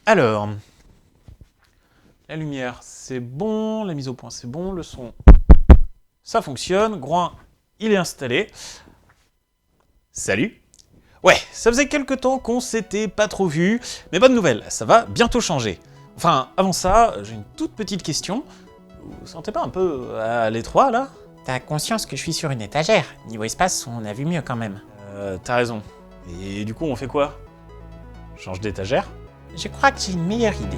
Alors, la lumière, c'est bon, la mise au point, c'est bon, le son, ça fonctionne, Groin, il est installé. Salut. Ouais, ça faisait quelques temps qu'on s'était pas trop vu, mais bonne nouvelle, ça va bientôt changer. Enfin, avant ça, j'ai une toute petite question. Vous vous sentez pas un peu à l'étroit, là? T'as conscience que je suis sur une étagère. Niveau espace, on a vu mieux quand même. T'as raison. Et du coup, on fait quoi? Change d'étagère? Je crois que j'ai une meilleure idée.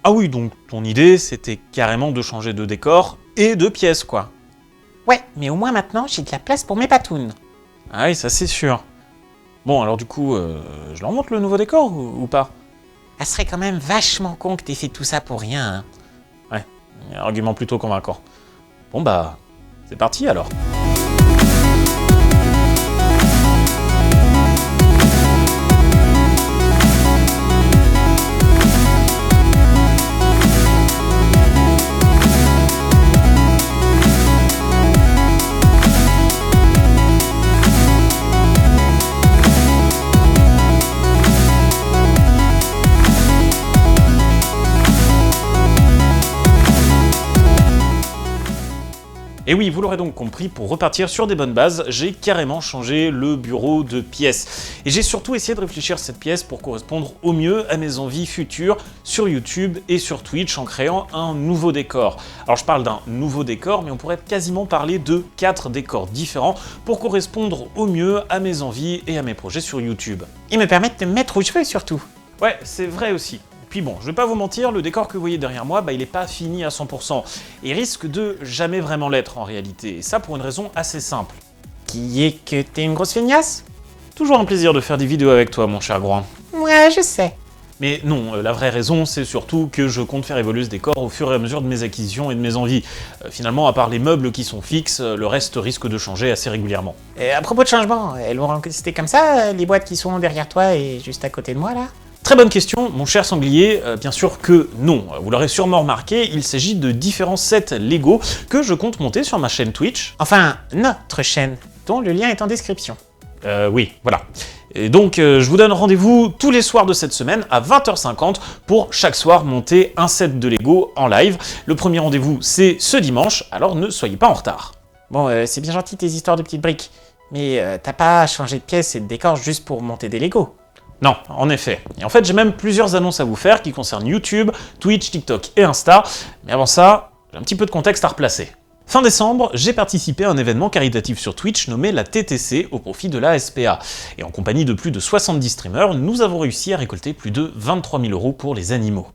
Ah oui, donc ton idée, c'était carrément de changer de décor et de pièce, quoi. Ouais, mais au moins maintenant, j'ai de la place pour mes patounes. Ah oui, ça c'est sûr. Bon, alors du coup, je leur montre le nouveau décor ou pas? Ça serait quand même vachement con que t'aies fait tout ça pour rien, hein. Ouais, un argument plutôt convaincant. Bon bah, c'est parti alors. Et oui, vous l'aurez donc compris, pour repartir sur des bonnes bases, j'ai carrément changé le bureau de pièce. Et j'ai surtout essayé de réfléchir cette pièce pour correspondre au mieux à mes envies futures sur YouTube et sur Twitch en créant un nouveau décor. Alors je parle d'un nouveau décor, mais on pourrait quasiment parler de 4 décors différents pour correspondre au mieux à mes envies et à mes projets sur YouTube. Et me permettre de me mettre aux cheveux surtout. Ouais, c'est vrai aussi. Puis bon, je vais pas vous mentir, le décor que vous voyez derrière moi, il est pas fini à 100%. Et risque de jamais vraiment l'être en réalité. Et ça pour une raison assez simple. Qui est que t'es une grosse feignasse? Toujours un plaisir de faire des vidéos avec toi, mon cher Groin. Ouais, je sais. Mais non, la vraie raison, c'est surtout que je compte faire évoluer ce décor au fur et à mesure de mes acquisitions et de mes envies. Finalement, à part les meubles qui sont fixes, le reste risque de changer assez régulièrement. Et à propos de changement, elles vont rester comme ça, les boîtes qui sont derrière toi et juste à côté de moi, là? Très bonne question, mon cher sanglier. Bien sûr que non. Vous l'aurez sûrement remarqué, il s'agit de différents sets Lego que je compte monter sur ma chaîne Twitch. Enfin, notre chaîne, dont le lien est en description. Oui, voilà. Et donc, je vous donne rendez-vous tous les soirs de cette semaine à 20h50 pour chaque soir monter un set de Lego en live. Le premier rendez-vous, c'est ce dimanche, alors ne soyez pas en retard. Bon, c'est bien gentil tes histoires de petites briques, mais t'as pas changé de pièce et de décor juste pour monter des Lego? Non, en effet. Et en fait, j'ai même plusieurs annonces à vous faire qui concernent YouTube, Twitch, TikTok et Insta. Mais avant ça, j'ai un petit peu de contexte à replacer. Fin décembre, j'ai participé à un événement caritatif sur Twitch nommé la TTC au profit de la SPA. Et en compagnie de plus de 70 streamers, nous avons réussi à récolter plus de 23 000 € pour les animaux.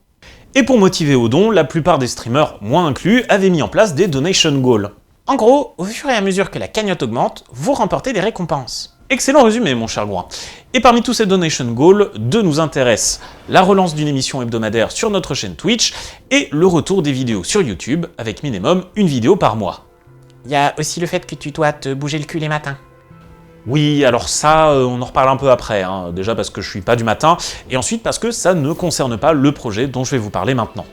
Et pour motiver au don, la plupart des streamers, moi inclus, avaient mis en place des donation goals. En gros, au fur et à mesure que la cagnotte augmente, vous remportez des récompenses. Excellent résumé, mon cher Groin. Et parmi tous ces donation goals, deux nous intéressent. La relance d'une émission hebdomadaire sur notre chaîne Twitch et le retour des vidéos sur YouTube avec minimum une vidéo par mois. Il y a aussi le fait que tu dois te bouger le cul les matins. Oui, alors ça, on en reparle un peu après. Déjà parce que je suis pas du matin, et ensuite parce que ça ne concerne pas le projet dont je vais vous parler maintenant.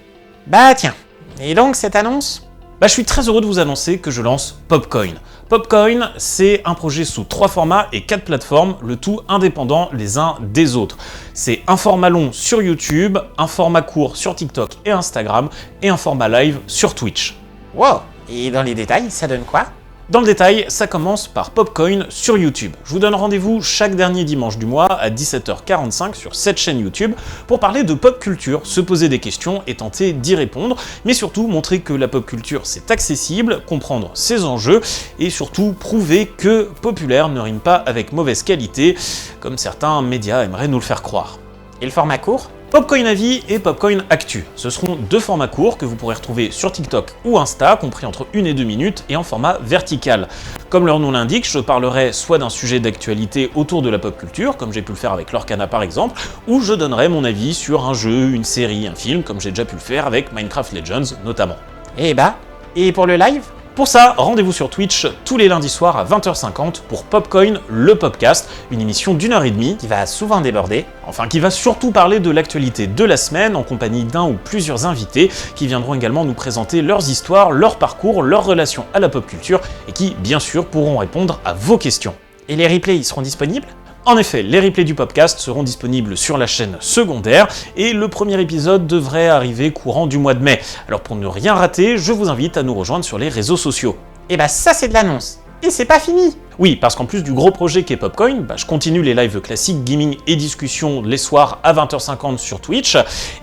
Bah tiens, et donc cette annonce? Je suis très heureux de vous annoncer que je lance Popcoin. Popcoin, c'est un projet sous 3 formats et 4 plateformes, le tout indépendant les uns des autres. C'est un format long sur YouTube, un format court sur TikTok et Instagram, et un format live sur Twitch. Wow, et dans les détails, ça donne quoi? Dans le détail, ça commence par Popcoin sur YouTube. Je vous donne rendez-vous chaque dernier dimanche du mois à 17h45 sur cette chaîne YouTube pour parler de pop culture, se poser des questions et tenter d'y répondre, mais surtout montrer que la pop culture c'est accessible, comprendre ses enjeux et surtout prouver que populaire ne rime pas avec mauvaise qualité, comme certains médias aimeraient nous le faire croire. Et le format court? Popcoin Avis et Popcoin Actu. Ce seront deux formats courts que vous pourrez retrouver sur TikTok ou Insta, compris entre 1 et 2 minutes, et en format vertical. Comme leur nom l'indique, je parlerai soit d'un sujet d'actualité autour de la pop culture, comme j'ai pu le faire avec Lorcana par exemple, ou je donnerai mon avis sur un jeu, une série, un film, comme j'ai déjà pu le faire avec Minecraft Legends notamment. Et pour le live? Pour ça, rendez-vous sur Twitch tous les lundis soirs à 20h50 pour Popcoin, le podcast, une émission d'1h30 qui va souvent déborder, qui va surtout parler de l'actualité de la semaine en compagnie d'un ou plusieurs invités qui viendront également nous présenter leurs histoires, leurs parcours, leurs relations à la pop culture et qui, bien sûr, pourront répondre à vos questions. Et les replays, ils seront disponibles? En effet, les replays du podcast seront disponibles sur la chaîne secondaire et le premier épisode devrait arriver courant du mois de mai. Alors pour ne rien rater, je vous invite à nous rejoindre sur les réseaux sociaux. Et ça c'est de l'annonce. Et c'est pas fini! Oui, parce qu'en plus du gros projet qu'est Popcoin, je continue les lives classiques gaming et discussions les soirs à 20h50 sur Twitch.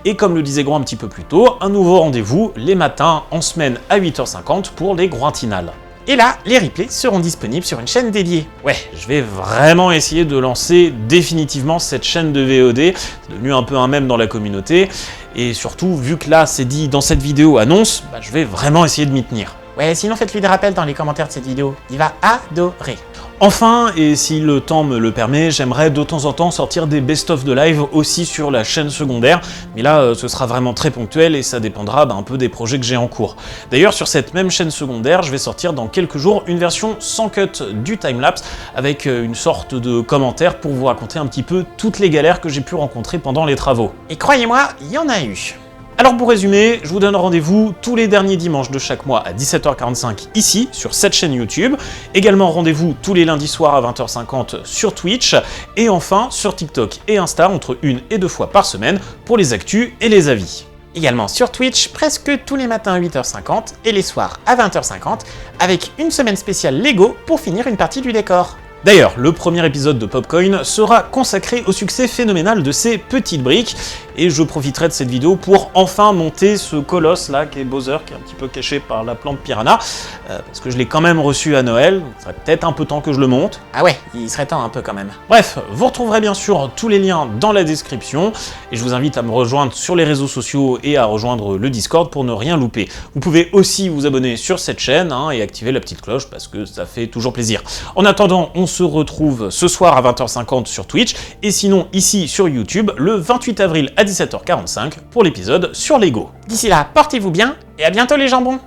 Et comme le disait Groin un petit peu plus tôt, un nouveau rendez-vous les matins en semaine à 8h50 pour les Grointinales. Et là, les replays seront disponibles sur une chaîne dédiée. Ouais, je vais vraiment essayer de lancer définitivement cette chaîne de VOD, c'est devenu un peu un mème dans la communauté, et surtout, vu que là c'est dit dans cette vidéo annonce, je vais vraiment essayer de m'y tenir. Ouais, sinon faites-lui des rappels dans les commentaires de cette vidéo, il va adorer. Enfin, et si le temps me le permet, j'aimerais de temps en temps sortir des best-of de live aussi sur la chaîne secondaire, mais là ce sera vraiment très ponctuel et ça dépendra un peu des projets que j'ai en cours. D'ailleurs sur cette même chaîne secondaire, je vais sortir dans quelques jours une version sans cut du timelapse avec une sorte de commentaire pour vous raconter un petit peu toutes les galères que j'ai pu rencontrer pendant les travaux. Et croyez-moi, il y en a eu. Alors pour résumer, je vous donne rendez-vous tous les derniers dimanches de chaque mois à 17h45 ici, sur cette chaîne YouTube. Également rendez-vous tous les lundis soirs à 20h50 sur Twitch. Et enfin sur TikTok et Insta entre 1 et 2 fois par semaine pour les actus et les avis. Également sur Twitch, presque tous les matins à 8h50 et les soirs à 20h50, avec une semaine spéciale Lego pour finir une partie du décor. D'ailleurs, le premier épisode de Popcoin sera consacré au succès phénoménal de ces petites briques, et je profiterai de cette vidéo pour enfin monter ce colosse là qui est Bowser, qui est un petit peu caché par la plante Piranha, parce que je l'ai quand même reçu à Noël, il serait peut-être un peu temps que je le monte. Ah ouais, il serait temps un peu quand même. Bref, vous retrouverez bien sûr tous les liens dans la description, et je vous invite à me rejoindre sur les réseaux sociaux et à rejoindre le Discord pour ne rien louper. Vous pouvez aussi vous abonner sur cette chaîne et activer la petite cloche parce que ça fait toujours plaisir. En attendant, on se retrouve ce soir à 20h50 sur Twitch, et sinon ici sur YouTube le 28 avril à 17h45 pour l'épisode sur Lego. D'ici là, portez-vous bien et à bientôt les jambons.